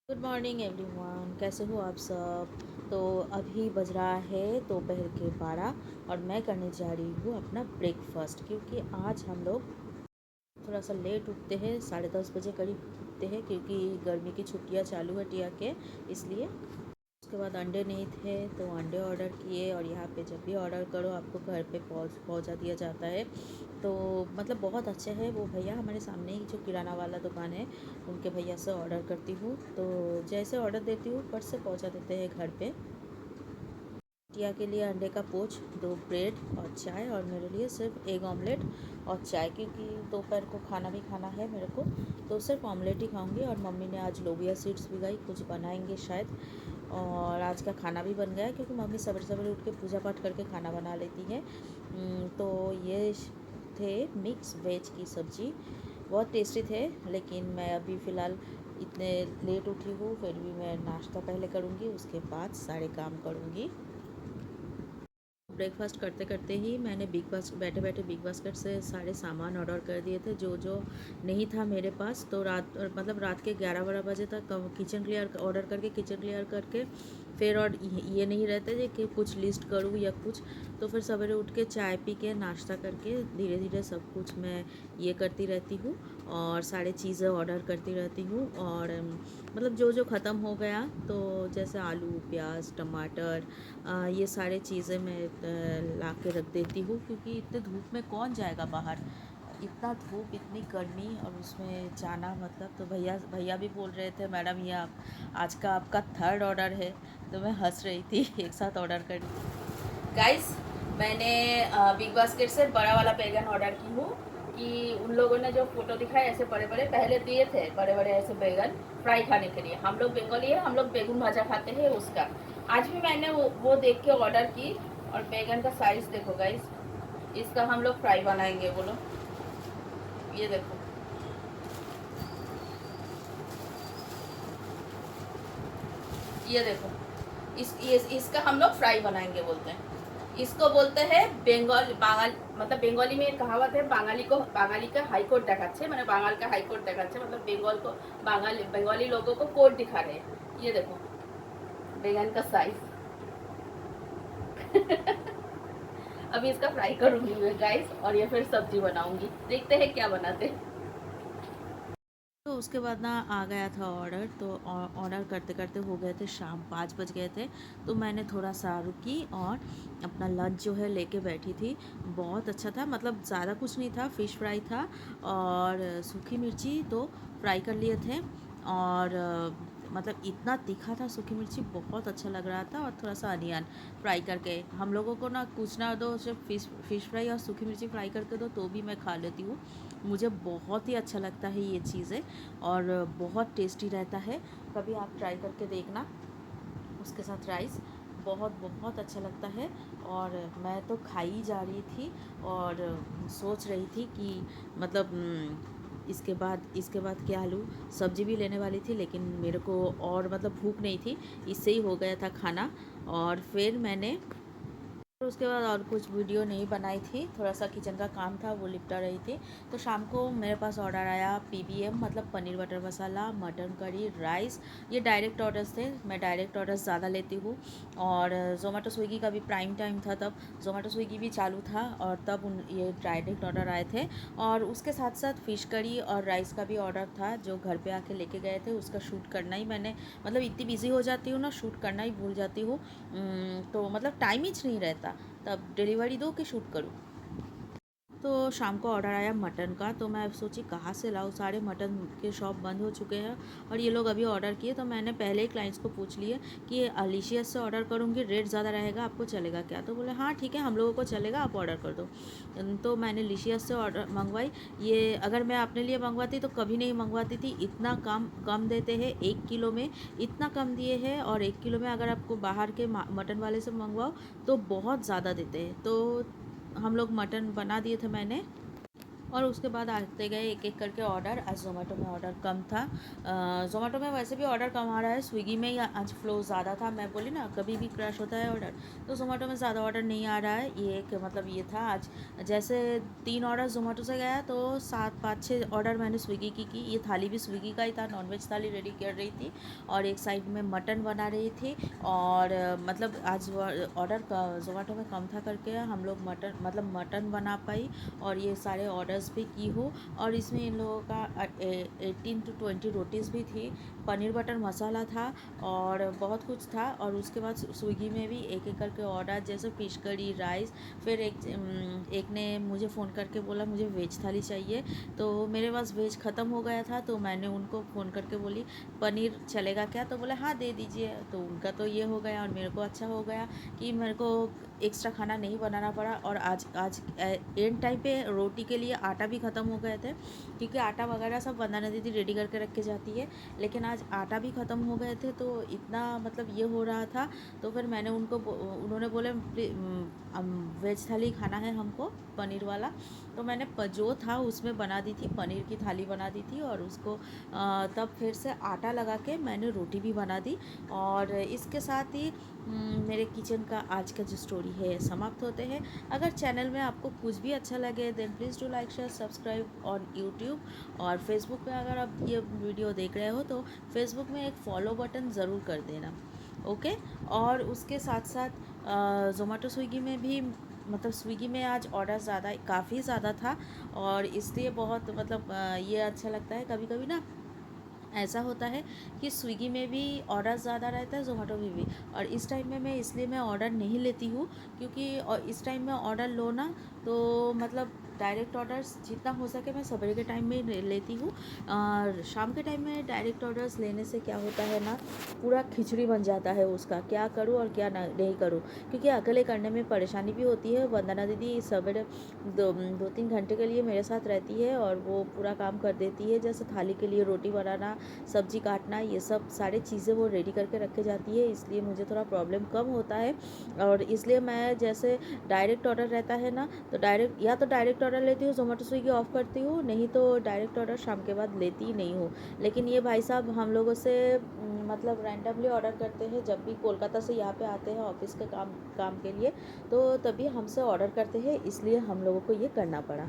Good morning everyone, कैसे हो आप सब। तो अभी बज रहा है दोपहर के 12 और मैं करने जा रही हूँ अपना ब्रेकफास्ट, क्योंकि आज हम लोग थोड़ा सा लेट उठते हैं, 10:30 बजे करीब उठते हैं, क्योंकि गर्मी की छुट्टियाँ चालू है टिया के, इसलिए। उसके बाद अंडे नहीं थे तो अंडे ऑर्डर किए, और यहाँ पे जब भी ऑर्डर करो आपको घर पे पहुँचा दिया जाता है। तो मतलब बहुत अच्छे हैं वो भैया, हमारे सामने ही जो किराना वाला दुकान है उनके भैया से ऑर्डर करती हूँ, तो जैसे ऑर्डर देती हूँ फट से पहुँचा देते हैं घर पे। टिया के लिए अंडे का पोच, 2 ब्रेड और चाय, और मेरे लिए सिर्फ एग ऑमलेट और चाय, क्योंकि दोपहर को खाना भी खाना है मेरे को, तो सिर्फ ऑमलेट ही खाऊंगी। और मम्मी ने आज लोबिया सीड्स भिगाई, कुछ बनाएंगे शायद। और आज का खाना भी बन गया है, क्योंकि मम्मी सवेरे सवेरे उठ के पूजा पाठ करके खाना बना लेती है। तो ये थे मिक्स वेज की सब्ज़ी, बहुत टेस्टी थे। लेकिन मैं अभी फ़िलहाल इतने लेट उठी हूँ, फिर भी मैं नाश्ता पहले करूँगी, उसके बाद सारे काम करूँगी। ब्रेकफास्ट करते करते ही मैंने बिग बास्केट, बैठे बैठे बिग बास्केट से सारे सामान ऑर्डर कर दिए थे, जो जो नहीं था मेरे पास। तो रात के 11-12 बजे तक किचन क्लियर ऑर्डर करके, किचन क्लियर करके फिर, और ये नहीं रहते थे कि कुछ लिस्ट करूँ या कुछ। तो फिर सवेरे उठ के चाय पी के नाश्ता करके धीरे धीरे सब कुछ मैं ये करती रहती हूँ, और सारे चीज़ें ऑर्डर करती रहती हूँ। और मतलब जो जो ख़त्म हो गया, तो जैसे आलू, प्याज, टमाटर, ये सारे चीज़ें मैं ला के रख देती हूँ, क्योंकि इतने धूप में कौन जाएगा बाहर, इतना धूप, इतनी गर्मी, और उसमें जाना मतलब। तो भैया भैया भी बोल रहे थे, मैडम ये आज का आपका थर्ड ऑर्डर है। तो मैं हंस रही थी एक साथ ऑर्डर कर। गाइस, मैंने बिग बास्केट से बड़ा वाला बैगन ऑर्डर की हूँ, कि उन लोगों ने जो फोटो दिखाए ऐसे बड़े बड़े पहले दिए थे, बड़े बड़े ऐसे बैगन फ्राई खाने के लिए। हम लोग बंगाली है, हम लोग बेगुन भाजा खाते हैं उसका। आज भी मैंने वो देख के ऑर्डर की, और बैगन का साइज देखो गाइस, इसका हम लोग फ्राई बनाएंगे। बोलो, ये देखो, ये देखो, इसका हम लोग फ्राई बनाएंगे बोलते हैं। इसको बोलते हैं बेंगल बांगाल, मतलब बेंगली में कहावत है, बांगाली का हाई कोर्ट देखाচ্ছে, মানে বাঙাল का हाई कोर्ट देखाচ্ছে, मतलब बंगाल को बंगाली लोगों को कोर्ट दिखा रहे हैं। ये देखो बैंगन का साइज। अभी इसका फ्राई करूंगी मैं गाइस, और ये फिर सब्जी बनाऊंगी, देखते हैं क्या बनाते हैं। तो उसके बाद ना आ गया था ऑर्डर, तो ऑर्डर करते करते हो गए थे शाम, 5 बज गए थे। तो मैंने थोड़ा सा रुकी और अपना लंच जो है लेके बैठी थी। बहुत अच्छा था, मतलब ज़्यादा कुछ नहीं था, फ़िश फ्राई था और सूखी मिर्ची तो फ्राई कर लिए थे। और मतलब इतना तीखा था सूखी मिर्ची, बहुत अच्छा लग रहा था। और थोड़ा सा अनियन फ्राई करके, हम लोगों को ना कुछ ना दो, सिर्फ फ़िश फ्राई और सूखी मिर्ची फ्राई करके दो तो भी मैं खा लेती हूँ। मुझे बहुत ही अच्छा लगता है ये चीज़ें, और बहुत टेस्टी रहता है। कभी आप ट्राई करके देखना, उसके साथ राइस, बहुत बहुत अच्छा लगता है। और मैं तो खाई जा रही थी, और सोच रही थी कि मतलब इसके बाद क्या लूँ। सब्जी भी लेने वाली थी, लेकिन मेरे को और मतलब भूख नहीं थी, इससे ही हो गया था खाना। और फिर मैंने और उसके बाद और कुछ वीडियो नहीं बनाई थी, थोड़ा सा किचन का काम था वो निपटा रही थी। तो शाम को मेरे पास ऑर्डर आया पीबीएम, मतलब पनीर बटर मसाला, मटन करी, राइस। ये डायरेक्ट ऑर्डर्स थे, मैं डायरेक्ट ऑर्डर्स ज़्यादा लेती हूँ। और जोमेटो स्विगी का भी प्राइम टाइम था, तब जोमेटो स्विगी भी चालू था, और तब ये डायरेक्ट ऑर्डर आए थे। और उसके साथ साथ फ़िश करी और राइस का भी ऑर्डर था, जो घर पर आके लेके गए थे। उसका शूट करना ही मैंने, मतलब इतनी बिजी हो जाती हूँ ना, शूट करना ही भूल जाती हूँ। तो मतलब टाइम ही नहीं रहता, तब डिलीवरी दो कि शूट करूँ। तो शाम को ऑर्डर आया मटन का, तो मैं सोची कहाँ से लाऊँ, सारे मटन के शॉप बंद हो चुके हैं, और ये लोग अभी ऑर्डर किए। तो मैंने पहले ही क्लाइंट्स को पूछ लिया कि ये अलीशियस से ऑर्डर करूँगी, रेट ज़्यादा रहेगा, आपको चलेगा क्या। तो बोले हाँ ठीक है, हम लोगों को चलेगा, आप ऑर्डर कर दो। तो मैंने लिशियस से ऑर्डर मंगवाई। ये अगर मैं अपने लिए मंगवाती तो कभी नहीं मंगवाती थी, इतना कम कम देते हैं 1 किलो में, इतना कम दिए हैं। और 1 किलो में अगर आपको बाहर के मटन वाले से मंगवाओ तो बहुत ज़्यादा देते हैं। तो हम लोग मटन बना दिए थे मैंने, और उसके बाद आते गए एक एक करके ऑर्डर। आज ज़ोमेटो में ऑर्डर कम था। ज़ोमेटो में वैसे भी ऑर्डर कम आ रहा है, स्विगी में ही आज फ्लो ज़्यादा था। मैं बोली ना कभी भी क्रैश होता है ऑर्डर, तो ज़ोमेटो में ज़्यादा ऑर्डर नहीं आ रहा है। ये एक मतलब ये था आज। जैसे 3 ऑर्डर ज़ोमेटो से गया तो 7 5 6 ऑर्डर मैंने स्विगी की। ये थाली भी स्विगी का ही था, नॉनवेज थाली रेडी कर रही थी और एक साइड में मटन बना रही थी। और मतलब आज ऑर्डर ज़ोमेटो में कम था करके हम लोग मटन बना पाई और ये सारे ऑर्डर्स भी की हो। और इसमें इन लोगों का 18 to 20 रोटीज़ भी थी, पनीर बटर मसाला था और बहुत कुछ था। और उसके बाद स्विगी में भी एक एक करके ऑर्डर, जैसे फिश करी, राइस। फिर एक ने मुझे फ़ोन करके बोला मुझे वेज थाली चाहिए, तो मेरे पास वेज ख़त्म हो गया था, तो मैंने उनको फ़ोन करके बोली पनीर चलेगा क्या, तो बोला हाँ दे दीजिए। तो उनका तो ये हो गया और मेरे को अच्छा हो गया कि मेरे को एक्स्ट्रा खाना नहीं बनाना पड़ा। और आज आज एंड टाइम पे रोटी के लिए आटा भी ख़त्म हो गए थे, क्योंकि आटा वगैरह सब वंदना दीदी रेडी करके रख के जाती है, लेकिन आज आटा भी ख़त्म हो गए थे। तो इतना मतलब ये हो रहा था, तो फिर मैंने उन्होंने बोले वेज थाली खाना है हमको, पनीर वाला। तो मैंने जो था उसमें बना दी थी, पनीर की थाली बना दी थी और उसको तब फिर से आटा लगा के मैंने रोटी भी बना दी। और इसके साथ ही मेरे किचन का आज का जो स्टोरी है समाप्त होते हैं। अगर चैनल में आपको कुछ भी अच्छा लगे then please do like share subscribe on YouTube. और फेसबुक पे अगर आप ये वीडियो देख रहे हो तो फेसबुक में एक फॉलो बटन ज़रूर कर देना, ओके। और उसके साथ साथ ज़ोमेटो स्विगी में भी मतलब स्विगी में आज ऑर्डर काफ़ी ज़्यादा था और इसलिए बहुत मतलब ये अच्छा लगता है। कभी कभी ना ऐसा होता है कि स्विगी में भी ऑर्डर ज़्यादा रहता है, ज़ोमेटो में भी। और इस टाइम में मैं इसलिए मैं ऑर्डर नहीं लेती हूँ, क्योंकि और इस टाइम में ऑर्डर लो ना तो मतलब डायरेक्ट ऑर्डर्स जितना हो सके मैं सवेरे के टाइम में लेती हूँ। और शाम के टाइम में डायरेक्ट ऑर्डर्स लेने से क्या होता है ना, पूरा खिचड़ी बन जाता है उसका, क्या करूँ और क्या नहीं करूँ, क्योंकि अकेले करने में परेशानी भी होती है। वंदना दीदी सवेरे 2-3 घंटे के लिए मेरे साथ रहती है और वो पूरा काम कर देती है, जैसे थाली के लिए रोटी बनाना, सब्जी काटना, ये सब सारी चीज़ें वो रेडी करके रख के जाती है, इसलिए मुझे थोड़ा प्रॉब्लम कम होता है। और इसलिए मैं जैसे डायरेक्ट ऑर्डर रहता है ना, तो डायरेक्ट ऑर्डर लेती हूँ, ज़ोमेटो स्विगी ऑफ करती हूँ, नहीं तो डायरेक्ट ऑर्डर शाम के बाद लेती ही नहीं हूँ। लेकिन ये भाई साहब हम लोगों से मतलब रैंडमली ऑर्डर करते हैं, जब भी कोलकाता से यहाँ पे आते हैं ऑफिस के काम के लिए, तो तभी हमसे ऑर्डर करते हैं, इसलिए हम लोगों को ये करना पड़ा।